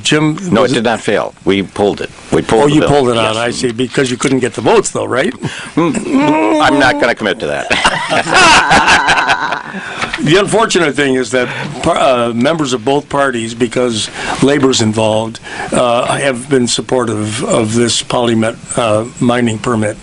Jim? No, it did not fail. We pulled it. We pulled the bill. Pulled it out, Yes. I see, because you couldn't get the votes, though, right? I'm not going to commit to that. The unfortunate thing is that members of both parties, because labor's involved, have been supportive of this Polymet mining permit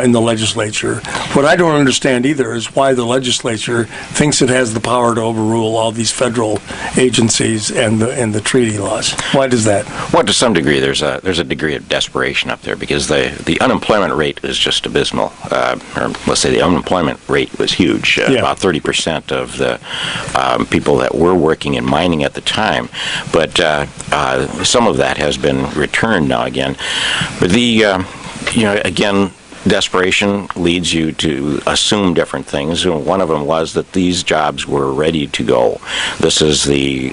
in the legislature. What I don't understand either is why the legislature thinks it has the power to overrule all these federal agencies and the treaty laws. Why does that? Well, to some degree, there's a degree of desperation up there because the unemployment rate is just abysmal. Or let's say the unemployment rate was huge. About 30% of the people that were working in mining at the time. But some of that has been returned now again. But again, desperation leads you to assume different things. And one of them was that these jobs were ready to go. This is the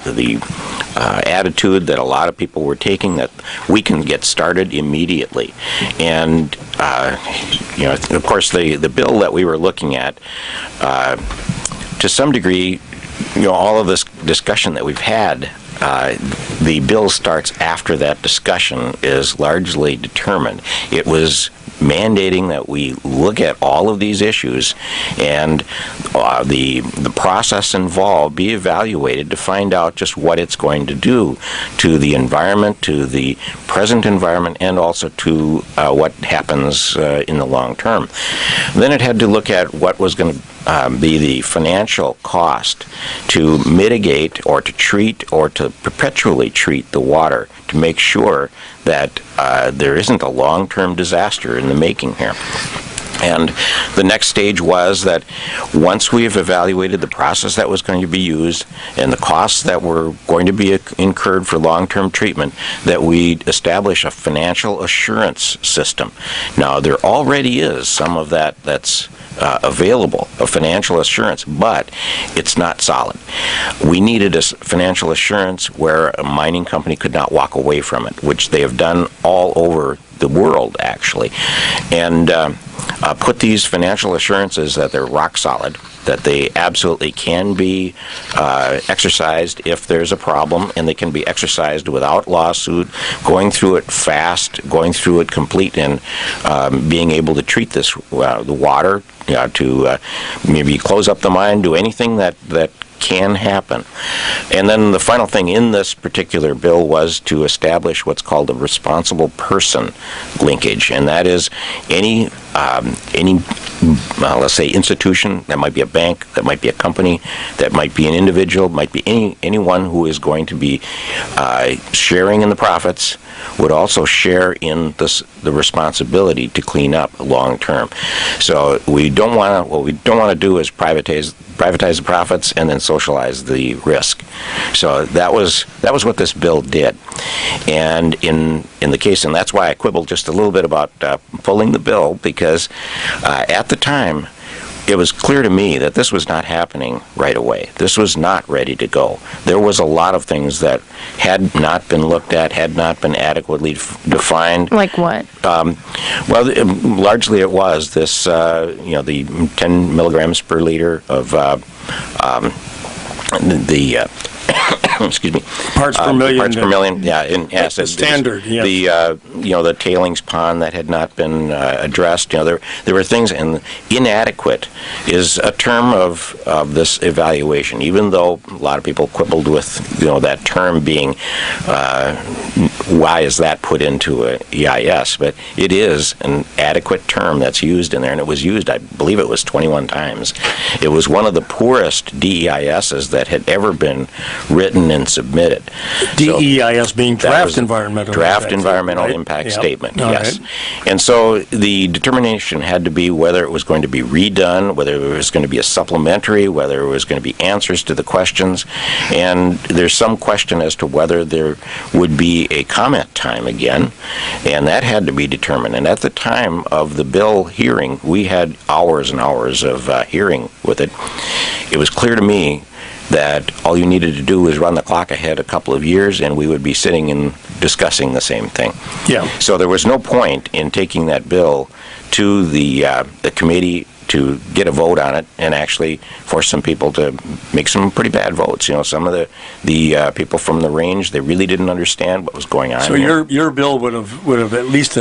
attitude that a lot of people were taking, that we can get started immediately. And of course, the bill that we were looking at, to some degree, all of this discussion that we've had, the bill starts after that discussion is largely determined. It was mandating that we look at all of these issues and the process involved be evaluated to find out just what it's going to do to the environment, to the present environment, and also to what happens in the long term. Then it had to look at what was going to be the financial cost to mitigate or to treat or to perpetually treat the water to make sure that there isn't a long-term disaster in the making here. And the next stage was that once we have evaluated the process that was going to be used and the costs that were going to be incurred for long-term treatment, that we establish a financial assurance system. Now, there already is some of that's available, a financial assurance, but it's not solid. We needed a financial assurance where a mining company could not walk away from it, which they have done all over the world, actually. And put these financial assurances that they're rock solid, that they absolutely can be exercised if there's a problem, and they can be exercised without lawsuit, going through it fast, going through it complete, and being able to treat this the water, to maybe close up the mine, do anything that can happen. And then the final thing in this particular bill was to establish what's called a responsible person linkage, and that is any let's say institution, that might be a bank, that might be a company, that might be an individual, might be anyone who is going to be sharing in the profits, would also share in the responsibility to clean up long term. So what we don't want to do is privatize the profits and then socialize the risk. So that was what this bill did. And in the case, and that's why I quibbled just a little bit about pulling the bill, because at the time it was clear to me that this was not happening right away. This was not ready to go. There was a lot of things that had not been looked at, had not been adequately defined. Like what? Largely it was this, the 10 milligrams per liter of excuse me, parts per million. Parts per million, yeah, in assets. Standard, yes. The tailings pond that had not been addressed. There were things, and inadequate is a term of this evaluation. Even though a lot of people quibbled with that term being why is that put into a EIS, but it is an adequate term that's used in there, and it was used, I believe it was 21 times. It was one of the poorest DEISs that had ever been written and submitted. DEIS being draft environmental impact statement, yes. Right. And so the determination had to be whether it was going to be redone, whether it was going to be a supplementary, whether it was going to be answers to the questions, and there's some question as to whether there would be a comment time again, and that had to be determined. And at the time of the bill hearing, we had hours and hours of hearing with it. It was clear to me that all you needed to do was run the clock ahead a couple of years, and we would be sitting and discussing the same thing. Yeah. So there was no point in taking that bill to the committee to get a vote on it and actually force some people to make some pretty bad votes. Some of the people from the range, they really didn't understand what was going on. So your bill would have at least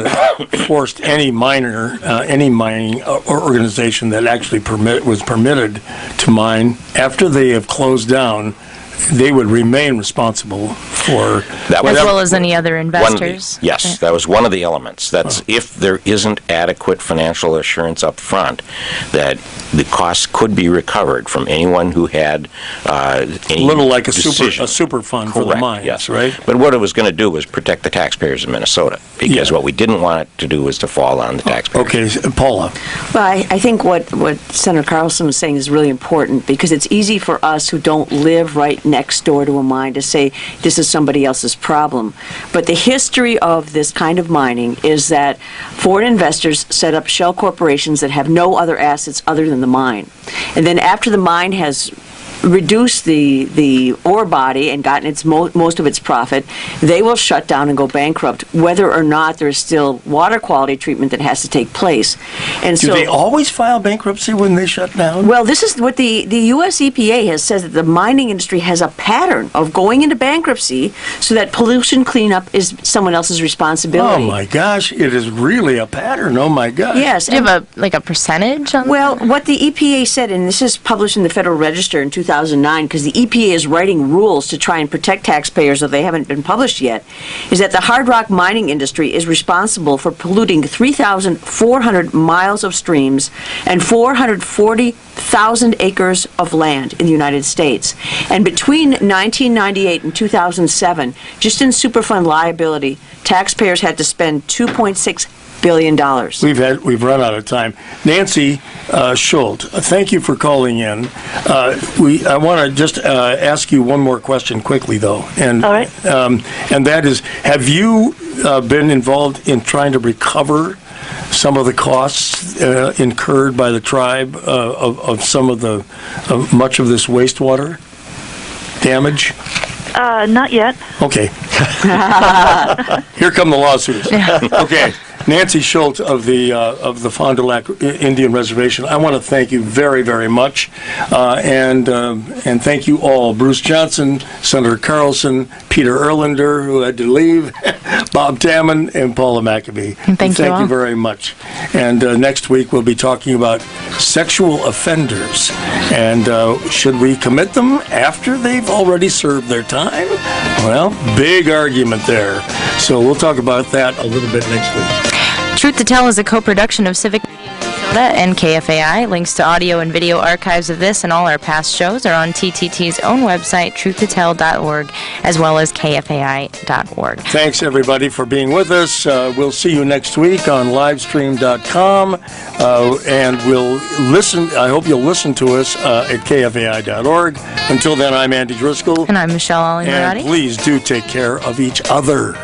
forced any mining organization that actually was permitted to mine after they have closed down. They would remain responsible for that, as well as any other investors. Yes, that was one of the elements. That's if there isn't adequate financial assurance up front that the costs could be recovered from anyone who had any a little like a decision. super fund. Correct, for the mines, yes. Right? But what it was going to do was protect the taxpayers of Minnesota, because what we didn't want it to do was to fall on the taxpayers. Okay, Paula. Well, I think what Senator Carlson was saying is really important, because it's easy for us who don't live right next door to a mine to say this is somebody else's problem. But the history of this kind of mining is that foreign investors set up shell corporations that have no other assets other than the mine. And then after the mine has reduced the ore body and gotten its most of its profit, they will shut down and go bankrupt, whether or not there's still water quality treatment that has to take place. And do they always file bankruptcy when they shut down? Well, this is what the U.S. EPA has said, that the mining industry has a pattern of going into bankruptcy so that pollution cleanup is someone else's responsibility. Oh my gosh, it is really a pattern. Oh my gosh. Yes. Do you have a percentage on Well, what the EPA said, and this is published in the Federal Register in 2009, because the EPA is writing rules to try and protect taxpayers, though they haven't been published yet, is that the hard rock mining industry is responsible for polluting 3,400 miles of streams and 440,000 acres of land in the United States. And between 1998 and 2007, just in Superfund liability, taxpayers had to spend $2.6 billion. We've run out of time. Nancy Schult, thank you for calling in. I want to just ask you one more question quickly, though. And, all right. And that is, have you been involved in trying to recover some of the costs incurred by the tribe of some of much of this wastewater damage? Not yet. Okay. Here come the lawsuits. Okay. Nancy Schult of the Fond du Lac Indian Reservation, I want to thank you very, very much, and thank you all. Bruce Johnson, Senator Carlson, Peter Erlinder, who had to leave, Bob Tammen, and Paula Maccabee. Thank you very much. And next week we'll be talking about sexual offenders, and should we commit them after they've already served their time? Well, big argument there. So we'll talk about that a little bit next week. Truth to Tell is a co-production of Civic Minnesota and KFAI. Links to audio and video archives of this and all our past shows are on TTT's own website, TruthToTell.org, as well as KFAI.org. Thanks, everybody, for being with us. We'll see you next week on livestream.com, and we'll listen. I hope you'll listen to us at KFAI.org. Until then, I'm Andy Driscoll. And I'm Michelle Ollie-Morati. And please do take care of each other.